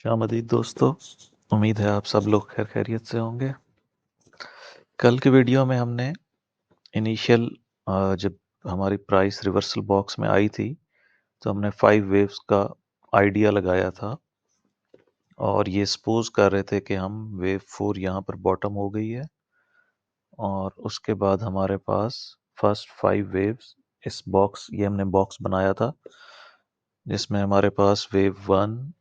शाम अदीद दोस्तों, उम्मीद है आप सब लोग खैर खैरियत से होंगे। कल के वीडियो में हमने इनिशियल जब हमारी प्राइस रिवर्सल बॉक्स में आई थी तो हमने 5 वेव्स का आइडिया लगाया था और ये सपोज कर रहे थे कि हम वेव 4 यहाँ पर बॉटम हो गई है और उसके बाद हमारे पास फर्स्ट 5 वेव्स इस बॉक्स ये हमने बॉक्स बनाया था जिसमें हमारे पास वेव 1,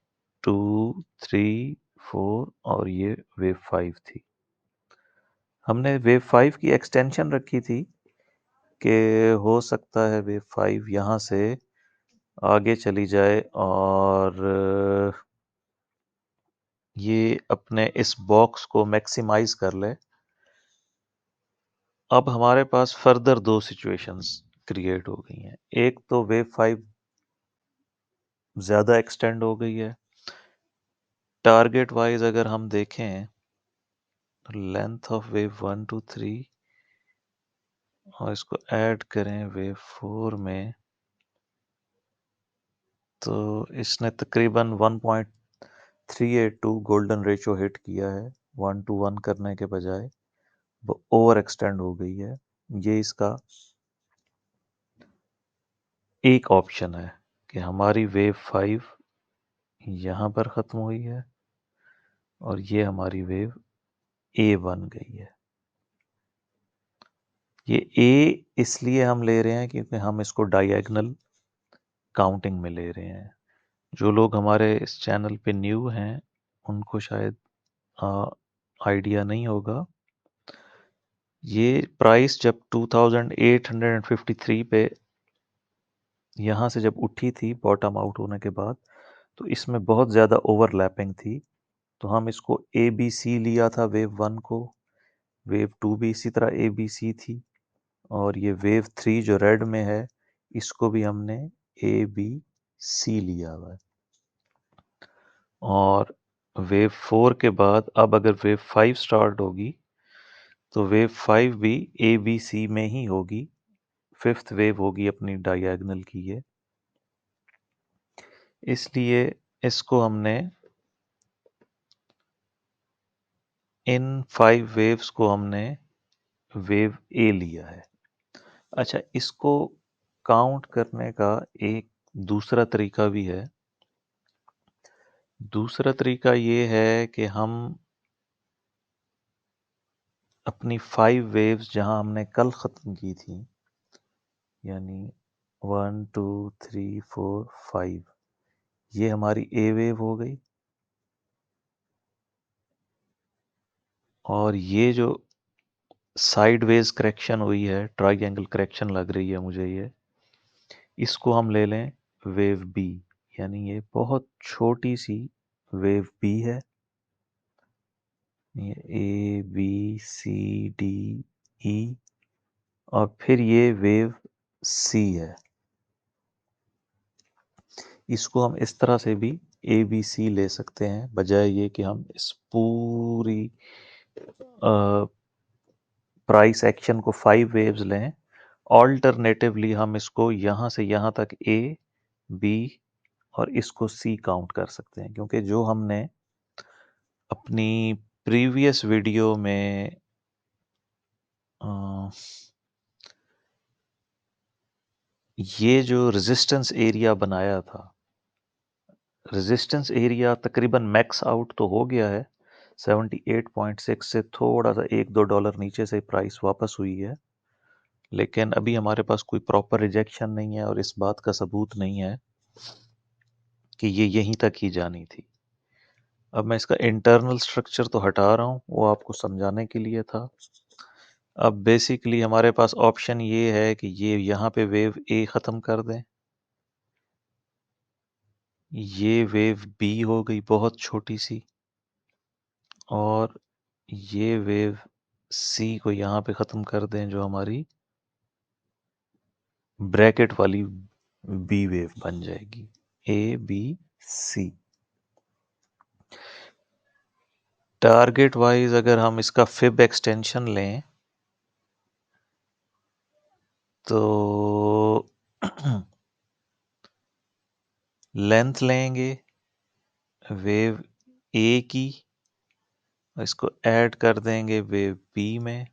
2, 3, 4 और ये वेव 5 थी। हमने वेव 5 की एक्सटेंशन रखी थी कि हो सकता है वेव 5 यहाँ से आगे चली जाए और ये अपने इस बॉक्स को मैक्सिमाइज कर ले। अब हमारे पास फर्दर दो सिचुएशंस क्रिएट हो गई हैं। एक तो वेव 5 ज़्यादा एक्सटेंड हो गई है। टारगेट वाइज अगर हम देखें तो लेंथ ऑफ वेव 1 2 3 और इसको ऐड करें वेव 4 में तो इसने तकरीबन 1.382 गोल्डन रेशो हिट किया है। 1:1 करने के बजाय वो ओवर एक्सटेंड हो गई है। ये इसका एक ऑप्शन है कि हमारी वेव 5 यहाँ पर ख़त्म हुई है और ये हमारी वेव ए बन गई है। ये ए इसलिए हम ले रहे हैं क्योंकि हम इसको डायगोनल काउंटिंग में ले रहे हैं। जो लोग हमारे इस चैनल पे न्यू हैं उनको शायद आइडिया नहीं होगा। ये प्राइस जब 2853 पे यहाँ से जब उठी थी बॉटम आउट होने के बाद तो इसमें बहुत ज़्यादा ओवरलैपिंग थी। तो हम इसको ए बी सी लिया था वेव 1 को, वेव 2 भी इसी तरह ए बी सी थी और ये वेव 3 जो रेड में है इसको भी हमने ए बी सी लिया हुआ है। और वेव 4 के बाद अब अगर वेव 5 स्टार्ट होगी तो वेव 5 भी ए बी सी में ही होगी। 5th वेव होगी अपनी डायगोनल की ये। इसलिए इसको हमने इन 5 वेव्स को हमने वेव ए लिया है। अच्छा, इसको काउंट करने का एक दूसरा तरीका भी है। दूसरा तरीका ये है कि हम अपनी 5 वेव्स जहां हमने कल ख़त्म की थी यानी 1 2 3 4 5 ये हमारी ए वेव हो गई और ये जो साइडवेज करेक्शन हुई है, ट्राइएंगल करेक्शन लग रही है मुझे ये, इसको हम ले लें वेव बी। यानी ये बहुत छोटी सी वेव बी है। ये ए बी सी डी ई और फिर ये वेव सी है। इसको हम इस तरह से भी ए बी सी ले सकते हैं बजाय ये कि हम इस पूरी प्राइस एक्शन को 5 वेव्स लें। ऑल्टरनेटिवली हम इसको यहाँ से यहाँ तक ए बी और इसको सी काउंट कर सकते हैं क्योंकि जो हमने अपनी प्रीवियस वीडियो में ये जो रेजिस्टेंस एरिया बनाया था, रेजिस्टेंस एरिया तकरीबन मैक्स आउट तो हो गया है। 78.6 से थोड़ा सा $1-2 नीचे से प्राइस वापस हुई है, लेकिन अभी हमारे पास कोई प्रॉपर रिजेक्शन नहीं है और इस बात का सबूत नहीं है कि ये यहीं तक ही जानी थी। अब मैं इसका इंटरनल स्ट्रक्चर तो हटा रहा हूँ, वो आपको समझाने के लिए था। अब बेसिकली हमारे पास ऑप्शन ये है कि ये यहाँ पे वेव ए ख़त्म कर दें, ये वेव बी हो गई बहुत छोटी सी और ये वेव सी को यहाँ पे ख़त्म कर दें जो हमारी ब्रैकेट वाली बी वेव बन जाएगी। A B C. Target wise अगर हम इसका फिब एक्सटेंशन लें तो लेंथ लेंगे वेव ए की, इसको ऐड कर देंगे वेव बी में,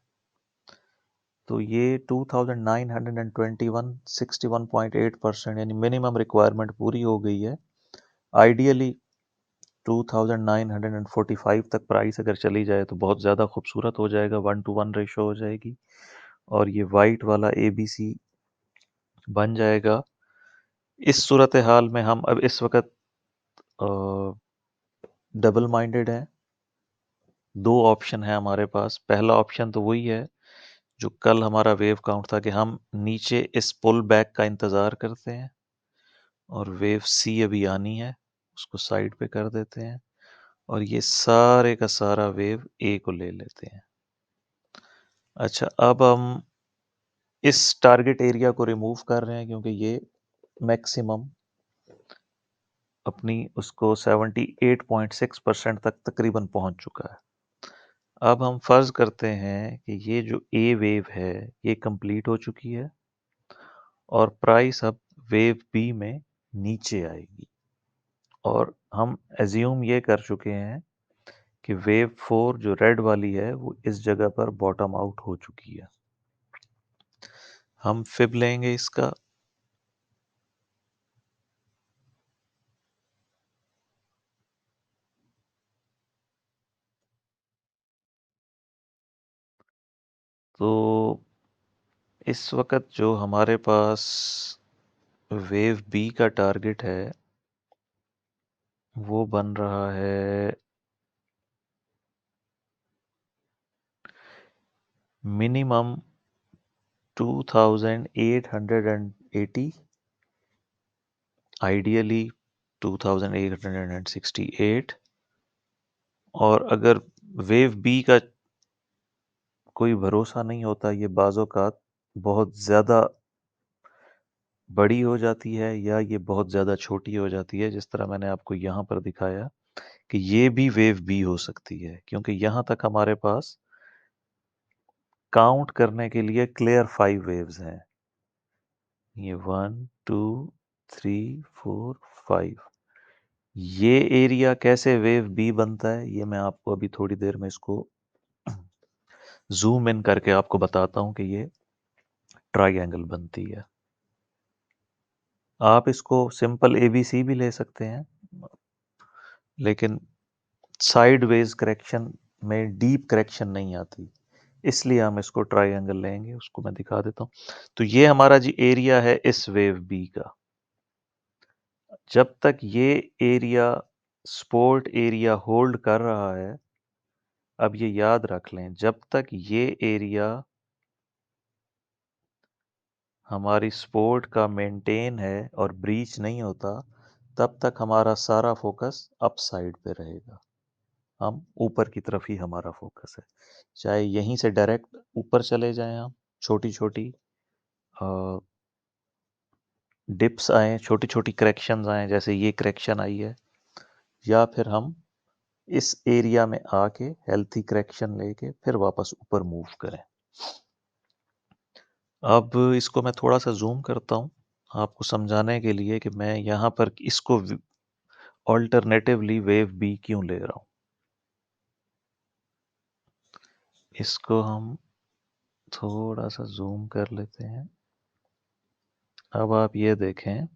तो ये 2921 61.8% यानी मिनिमम रिक्वायरमेंट पूरी हो गई है। आइडियली 2945 तक प्राइस अगर चली जाए तो बहुत ज़्यादा खूबसूरत हो जाएगा, 1:1 रेशो हो जाएगी और ये वाइट वाला ABC बन जाएगा। इस सूरत हाल में हम अब इस वक्त डबल माइंडेड हैं। दो ऑप्शन है हमारे पास। पहला ऑप्शन तो वही है जो कल हमारा वेव काउंट था कि हम नीचे इस पुल बैक का इंतज़ार करते हैं और वेव सी अभी आनी है, उसको साइड पे कर देते हैं और ये सारे का सारा वेव ए को ले लेते हैं। अच्छा, अब हम इस टारगेट एरिया को रिमूव कर रहे हैं क्योंकि ये मैक्सिमम अपनी उसको 78.6% तक तकरीबन पहुंच चुका है। अब हम फर्ज करते हैं कि ये जो ए वेव है ये कंप्लीट हो चुकी है और प्राइस अब वेव बी में नीचे आएगी और हम एज्यूम ये कर चुके हैं कि वेव 4 जो रेड वाली है वो इस जगह पर बॉटम आउट हो चुकी है। हम फिब लेंगे इसका, तो इस वक्त जो हमारे पास वेव बी का टारगेट है वो बन रहा है मिनिमम 2880, आइडियली 2868, और अगर वेव बी का कोई भरोसा नहीं होता, ये बाज़-औक़ात बहुत ज़्यादा बड़ी हो जाती है या ये बहुत ज़्यादा छोटी हो जाती है, जिस तरह मैंने आपको यहाँ पर दिखाया कि ये भी वेव बी हो सकती है, क्योंकि यहाँ तक हमारे पास काउंट करने के लिए क्लियर 5 वेव्स हैं। ये 1 2 3 4 5। ये एरिया कैसे वेव बी बनता है ये मैं आपको अभी थोड़ी देर में इसको जूम इन करके आपको बताता हूँ कि ये ट्राइंगल बनती है। आप इसको सिंपल ABC भी ले सकते हैं, लेकिन साइडवेज करेक्शन में डीप करेक्शन नहीं आती, इसलिए हम इसको ट्राइंगल लेंगे। उसको मैं दिखा देता हूँ। तो ये हमारा जी एरिया है इस वेव बी का। जब तक ये एरिया सपोर्ट एरिया होल्ड कर रहा है, अब ये याद रख लें, जब तक ये एरिया हमारी सपोर्ट का मेंटेन है और ब्रीच नहीं होता, तब तक हमारा सारा फोकस अप साइड पे रहेगा। हम ऊपर की तरफ ही हमारा फोकस है, चाहे यहीं से डायरेक्ट ऊपर चले जाएं, हम छोटी छोटी डिप्स आए, छोटी छोटी करेक्शंस आए, जैसे ये करेक्शन आई है, या फिर हम इस एरिया में आके हेल्थी करेक्शन लेके फिर वापस ऊपर मूव करें। अब इसको मैं थोड़ा सा जूम करता हूँ आपको समझाने के लिए कि मैं यहाँ पर इसको ऑल्टरनेटिवली वेव बी क्यों ले रहा हूँ। इसको हम थोड़ा सा जूम कर लेते हैं। अब आप ये देखें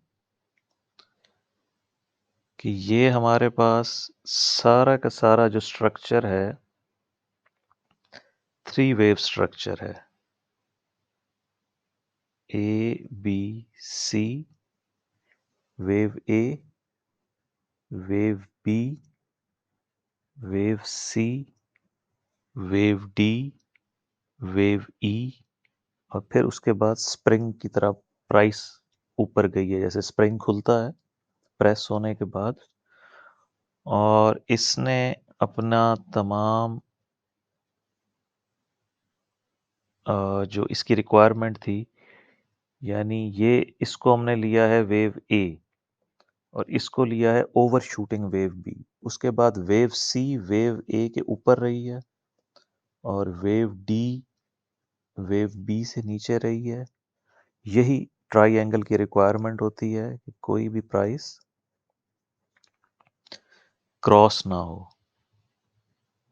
कि ये हमारे पास सारा का सारा जो स्ट्रक्चर है 3 वेव स्ट्रक्चर है, ABC, wave A, wave B, wave C, wave D, wave E, और फिर उसके बाद स्प्रिंग की तरफ प्राइस ऊपर गई है, जैसे स्प्रिंग खुलता है प्रेस होने के बाद, और इसने अपना तमाम जो इसकी रिक्वायरमेंट थी, यानी ये इसको हमने लिया है वेव ए और इसको लिया है ओवर शूटिंग वेव बी। उसके बाद वेव सी वेव ए के ऊपर रही है और वेव डी वेव बी से नीचे रही है। यही ट्राइंगल की रिक्वायरमेंट होती है कि कोई भी प्राइस क्रॉस ना हो।